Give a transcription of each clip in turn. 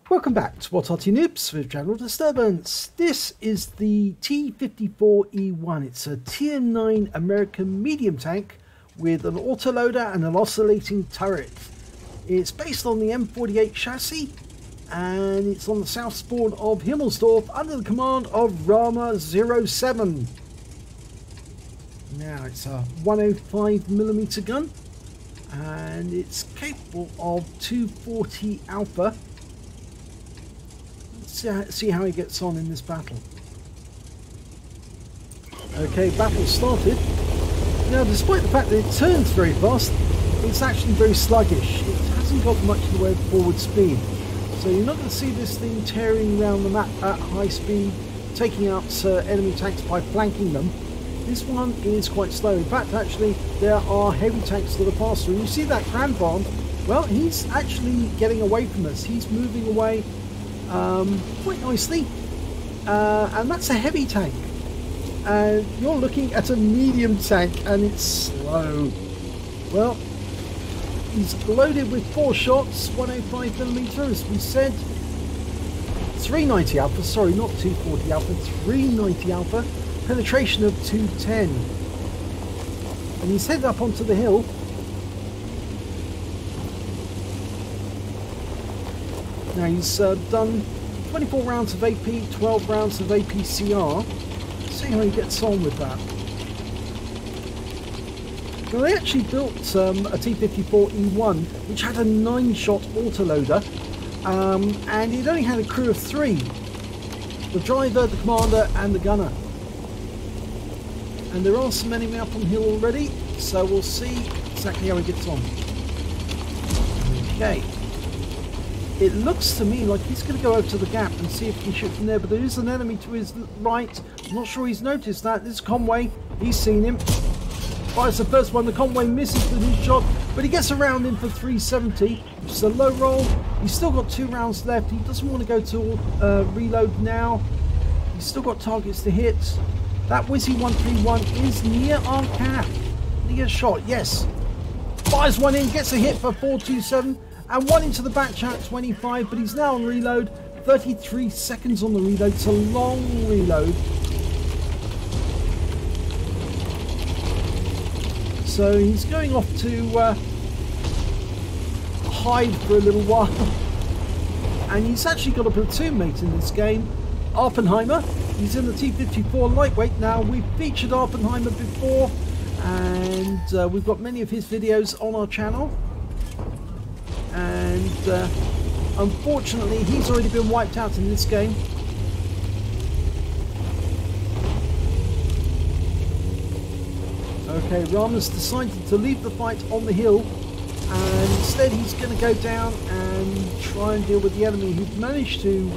Welcome back to What Arty Noobs with General Disturbance. This is the T54E1. It's a Tier 9 American medium tank with an autoloader and an oscillating turret. It's based on the M48 chassis and it's on the south spawn of Himmelsdorf under the command of Rama07. Now it's a 105mm gun and it's capable of 240 alpha. Let's see how he gets on in this battle. Okay, battle started. Now, despite the fact that it turns very fast, it's actually very sluggish. It hasn't got much in the way of forward speed. So you're not going to see this thing tearing around the map at high speed, taking out enemy tanks by flanking them. This one is quite slow. In fact, actually, there are heavy tanks that are faster. And you see that Grand Bond? Well, he's actually getting away from us. He's moving away quite nicely. And that's a heavy tank. And you're looking at a medium tank, and it's slow. Well, he's loaded with 4 shots, 105mm, as we said. 390 alpha, sorry, not 240 alpha, 390 alpha. Penetration of 210. And he's headed up onto the hill. Now he's done 24 rounds of AP, 12 rounds of APCR. See how he gets on with that. Now they actually built a T54E1 which had a 9-shot autoloader and it only had a crew of 3. The driver, the commander and the gunner. And there are some enemy up on the hill already, so we'll see exactly how he gets on. Okay. It looks to me like he's going to go over to the gap and see if he can shoot from there, but there is an enemy to his right. I'm not sure he's noticed that. This is Conway. He's seen him. Fires the first one. The Conway misses with his shot, but he gets around him for 370, which is a low roll. He's still got 2 rounds left. He doesn't want to go to reload now. He's still got targets to hit. That Wizzy 131 is near our cap. Near shot, yes. Fires one in, gets a hit for 427. And one into the back chat, 25, but he's now on reload. 33 seconds on the reload. It's a long reload. So he's going off to hide for a little while. And he's actually got a platoon mate in this game, Oppenheimer. He's in the T54 lightweight now. We've featured Oppenheimer before, and we've got many of his videos on our channel. And unfortunately he's already been wiped out in this game. Okay, Rama's decided to leave the fight on the hill and instead he's going to go down and try and deal with the enemy who've managed to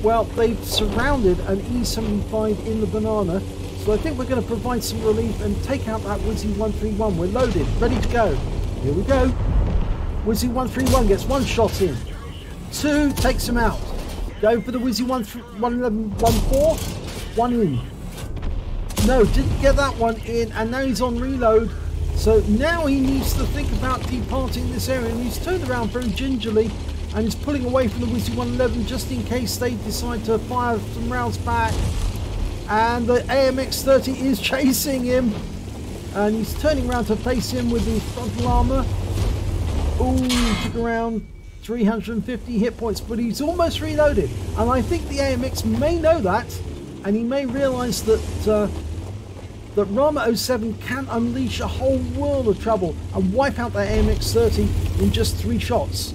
well, they've surrounded an E75 in the banana, so I think we're going to provide some relief and take out that Wizzy 131. We're loaded, ready to go. Here we go. Wizzy 131 gets 1 shot in. 2 takes him out. Going for the Wizzy 111, 14. 1 in. No, didn't get that one in, and now he's on reload. So now he needs to think about departing this area, and he's turned around very gingerly and he's pulling away from the Wizzy 111 just in case they decide to fire some rounds back. And the AMX-30 is chasing him, and he's turning around to face him with the frontal armor. Ooh, took around 350 hit points, but he's almost reloaded. And I think the AMX may know that, and he may realise that that Rama07 can unleash a whole world of trouble and wipe out that AMX-30 in just 3 shots.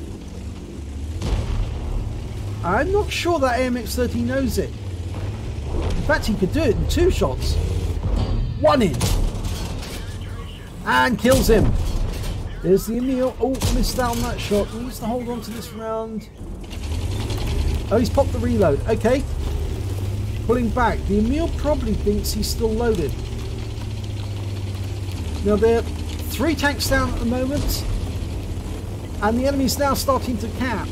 I'm not sure that AMX-30 knows it. In fact, he could do it in 2 shots. 1 in. And kills him. There's the Emil. Oh, missed out on that shot. He needs to hold on to this round. Oh, he's popped the reload. Okay. Pulling back. The Emil probably thinks he's still loaded. Now, there are 3 tanks down at the moment. And the enemy's now starting to cap.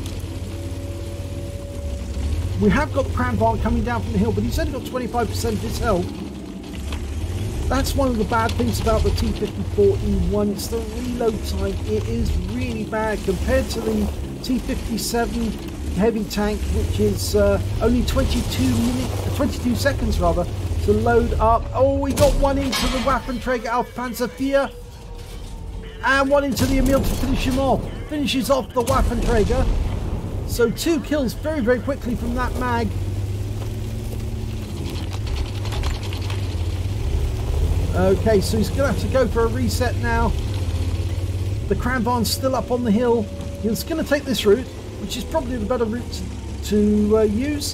We have got the Cranbarn coming down from the hill, but he's only got 25% of his health. That's one of the bad things about the T54E1. It's the reload time. It is really bad compared to the T57 heavy tank, which is only 22 seconds rather to load up. Oh, we got one into the Waffenträger auf Panzer IV and one into the Emil to finish him off. Finishes off the Waffenträger. So 2 kills very, very quickly from that mag. Okay, so he's going to have to go for a reset now. The Kranvan's still up on the hill. He's going to take this route, which is probably the better route to use.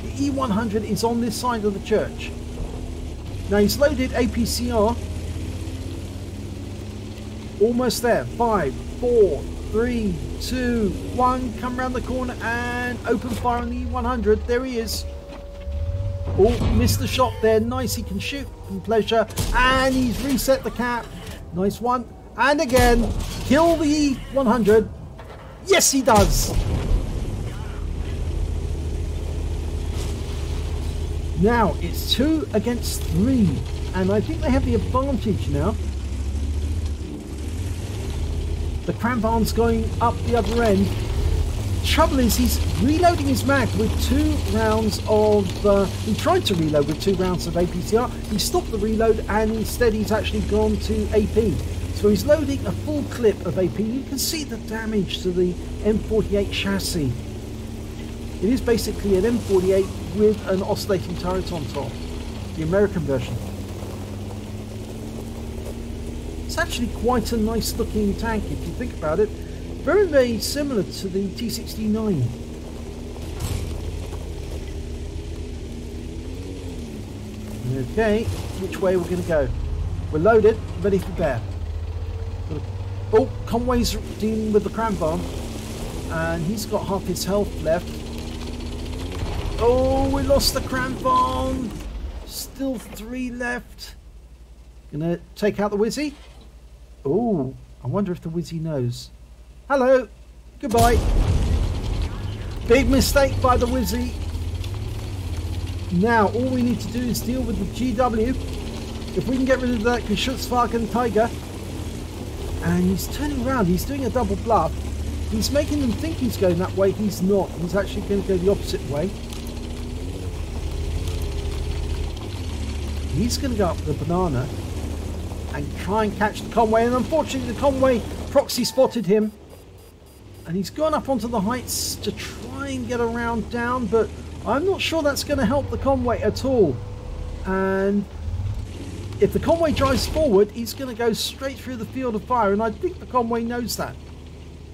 The E100 is on this side of the church. Now he's loaded APCR. Almost there. 5, 4, 3, 2, 1. Come around the corner and open fire on the E100. There he is. Oh, missed the shot there. Nice, he can shoot from pleasure. And he's reset the cap. Nice one. And again, kill the E100. Yes, he does. Now, it's 2 against 3. And I think they have the advantage now. The Kranvan's going up the other end. Trouble is, he's reloading his mag with 2 rounds of... he tried to reload with 2 rounds of APCR. He stopped the reload and instead he's actually gone to AP. So he's loading a full clip of AP. You can see the damage to the M48 chassis. It is basically an M48 with an oscillating turret on top. The American version. It's actually quite a nice looking tank if you think about it. Very, very similar to the T69. Okay, which way we're going to go? We're loaded, ready for bear. Oh, Conway's dealing with the Kranvan, and he's got half his health left. Oh, we lost the Kranvan. Still 3 left. Gonna take out the Wizzy. Oh, I wonder if the Wizzy knows. Hello, goodbye. Big mistake by the Wizzy. Now all we need to do is deal with the GW. If we can get rid of that Geschutzwagen Tiger. And he's turning around, he's doing a double bluff. He's making them think he's going that way, he's not. He's actually going to go the opposite way. He's going to go up the banana and try and catch the Conway. And unfortunately the Conway proxy spotted him. And he's gone up onto the heights to try and get around down, but I'm not sure that's going to help the Conway at all. And if the Conway drives forward, he's going to go straight through the field of fire, and I think the Conway knows that.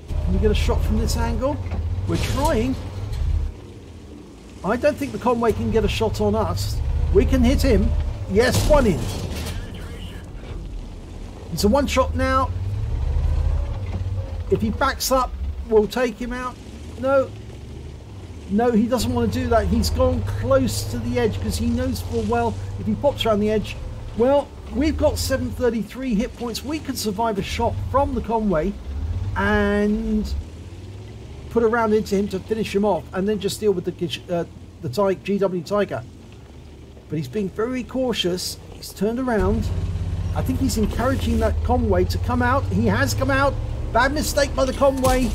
Can we get a shot from this angle? We're trying. I don't think the Conway can get a shot on us. We can hit him. Yes, 1 in. It's a 1 shot now. If he backs up, we'll take him out. No. No, he doesn't want to do that. He's gone close to the edge because he knows full well if he pops around the edge. Well, we've got 733 hit points. We could survive a shot from the Conway and put a round into him to finish him off and then just deal with the GW Tiger. But he's being very cautious. He's turned around. I think he's encouraging that Conway to come out. He has come out. Bad mistake by the Conway.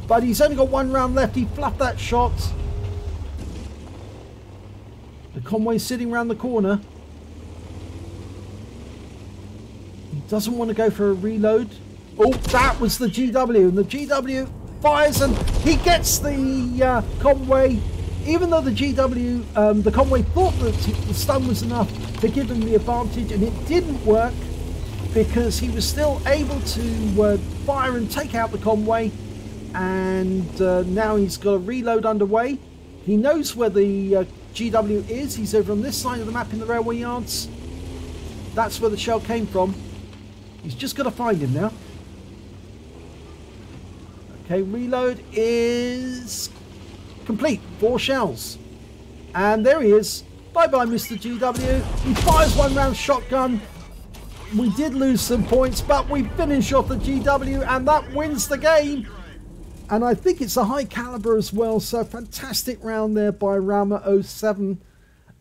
But he's only got 1 round left. He fluffed that shot. The Conway's sitting around the corner. He doesn't want to go for a reload. Oh, that was the GW. And the GW fires and he gets the Conway. Even though the GW, the Conway thought that the stun was enough to give him the advantage, and it didn't work because he was still able to fire and take out the Conway. And now he's got a reload underway. He knows where the GW is. He's over on this side of the map in the railway yards. That's where the shell came from. He's just got to find him now. Okay, reload is complete. 4 shells. And there he is. Bye-bye, Mr. GW. He fires 1 round shotgun. We did lose some points, but we finished off the GW, and that wins the game. And I think it's a high caliber as well, so fantastic round there by Rama 07.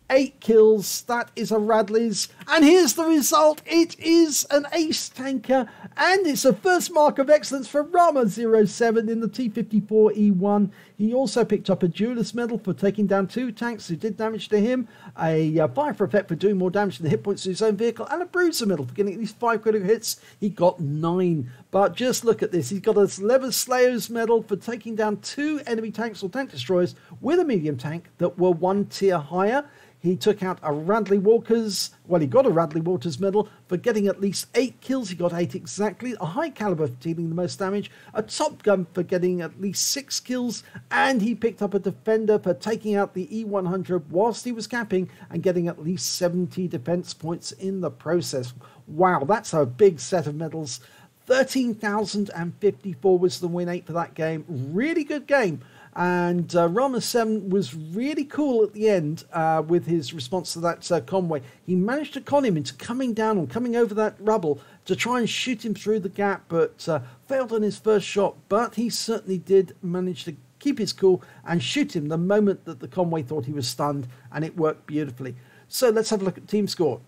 8 kills. That is a Radley's. And here's the result. It is an ace tanker. And it's a first mark of excellence for Rama07 in the T54E1. He also picked up a Duelist medal for taking down 2 tanks who did damage to him. A Fire for Effect for doing more damage to the hit points to his own vehicle. And a Bruiser medal for getting at least 5 critical hits. He got 9. But just look at this. He's got a Lehvaslaiho's medal for taking down 2 enemy tanks or tank destroyers with a medium tank that were 1 tier higher. He took out a Radley Walker's, well, he got a Radley Walker's medal for getting at least 8 kills. He got 8 exactly. A High Calibre for dealing the most damage. A Top Gun for getting at least 6 kills. And he picked up a Defender for taking out the E100 whilst he was capping and getting at least 70 defense points in the process. Wow, that's a big set of medals. 13,054 was the win 8 for that game. Really good game. And Rama7 was really cool at the end with his response to that convoy. He managed to con him into coming down and coming over that rubble to try and shoot him through the gap, but failed on his first shot. But he certainly did manage to keep his cool and shoot him the moment that the convoy thought he was stunned, and it worked beautifully. So let's have a look at team score.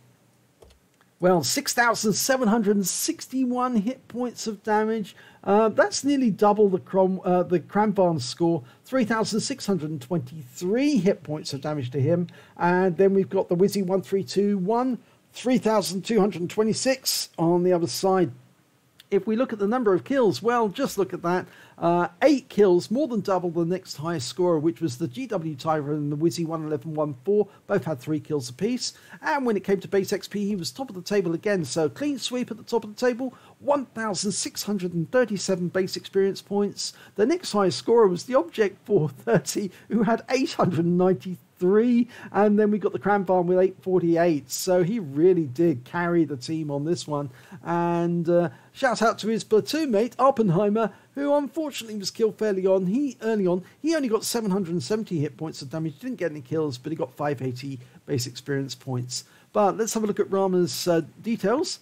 Well, 6,761 hit points of damage. That's nearly double the Krambarn score. 3,623 hit points of damage to him. And then we've got the Wizzy 1321, 3,226 on the other side. If we look at the number of kills, well, just look at that. 8 kills, more than double the next highest scorer, which was the GW Tiger and the Wizzy 11114. Both had 3 kills apiece. And when it came to base XP, he was top of the table again. So clean sweep at the top of the table, 1,637 base experience points. The next highest scorer was the Object 430, who had 893. And then we got the Krambarn with 848. So he really did carry the team on this one. And shout out to his platoon mate Oppenheimer, who unfortunately was killed fairly early on. He only got 770 hit points of damage. He didn't get any kills, but he got 580 base experience points. But let's have a look at Rama's details.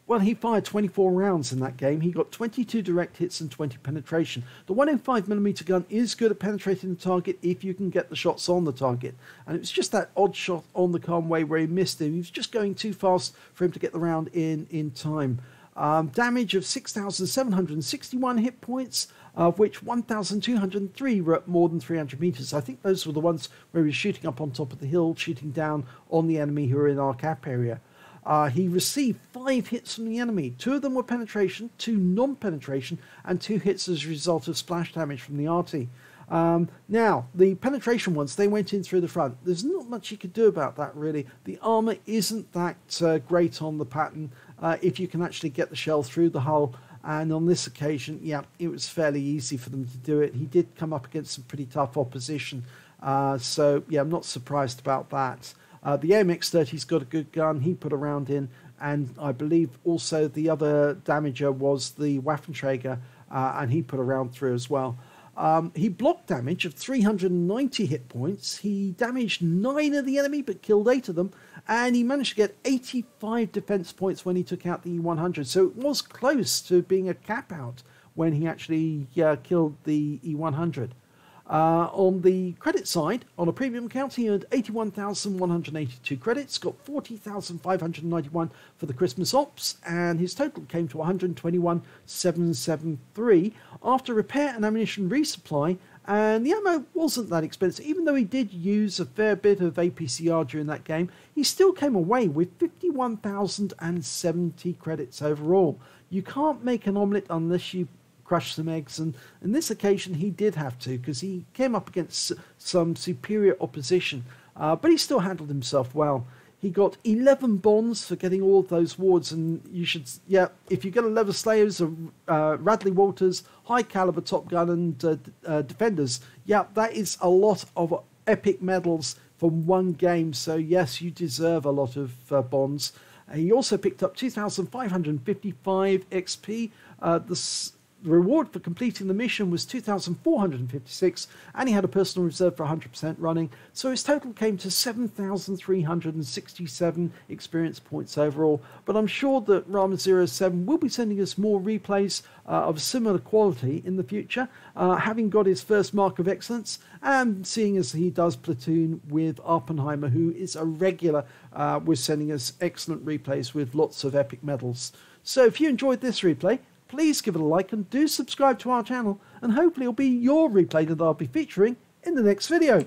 Well, he fired 24 rounds in that game. He got 22 direct hits and 20 penetration. The 1M5mm gun is good at penetrating the target if you can get the shots on the target. And it was just that odd shot on the convoy where he missed him. He was just going too fast for him to get the round in time. Damage of 6,761 hit points, of which 1,203 were at more than 300 meters. I think those were the ones where he was shooting up on top of the hill, shooting down on the enemy who were in our cap area. He received 5 hits from the enemy. 2 of them were penetration, 2 non-penetration, and 2 hits as a result of splash damage from the Arty. Now, the penetration ones, they went in through the front. There's not much you could do about that, really. The armor isn't that great on the pattern if you can actually get the shell through the hull. And on this occasion, yeah, it was fairly easy for them to do it. He did come up against some pretty tough opposition. So, yeah, I'm not surprised about that. The AMX-30's got a good gun. He put a round in. And I believe also the other damager was the Waffenträger, and he put a round through as well. He blocked damage of 390 hit points. He damaged 9 of the enemy, but killed 8 of them. And he managed to get 85 defense points when he took out the E100. So it was close to being a cap out when he actually killed the E100. On the credit side, on a premium account, he earned 81,182 credits, got 40,591 for the Christmas Ops, and his total came to 121,773 after repair and ammunition resupply. And the ammo wasn't that expensive. Even though he did use a fair bit of APCR during that game, he still came away with 51,070 credits overall. You can't make an omelette unless you crush some eggs, and on this occasion he did have to, because he came up against some superior opposition, but he still handled himself well. He got 11 bonds for getting all of those wards, and you should, yeah, if you get a Lehvaslaiho's, Radley Walters, High Calibre Top Gun and Defenders, yeah, that is a lot of epic medals from one game, so yes, you deserve a lot of bonds. He also picked up 2,555 XP. The reward for completing the mission was 2,456, and he had a personal reserve for 100% running, so his total came to 7,367 experience points overall. But I'm sure that Rama07 will be sending us more replays of similar quality in the future, having got his first mark of excellence, and seeing as he does platoon with Oppenheimer, who is a regular with sending us excellent replays with lots of epic medals. So if you enjoyed this replay, please give it a like and do subscribe to our channel, and hopefully it'll be your replay that I'll be featuring in the next video.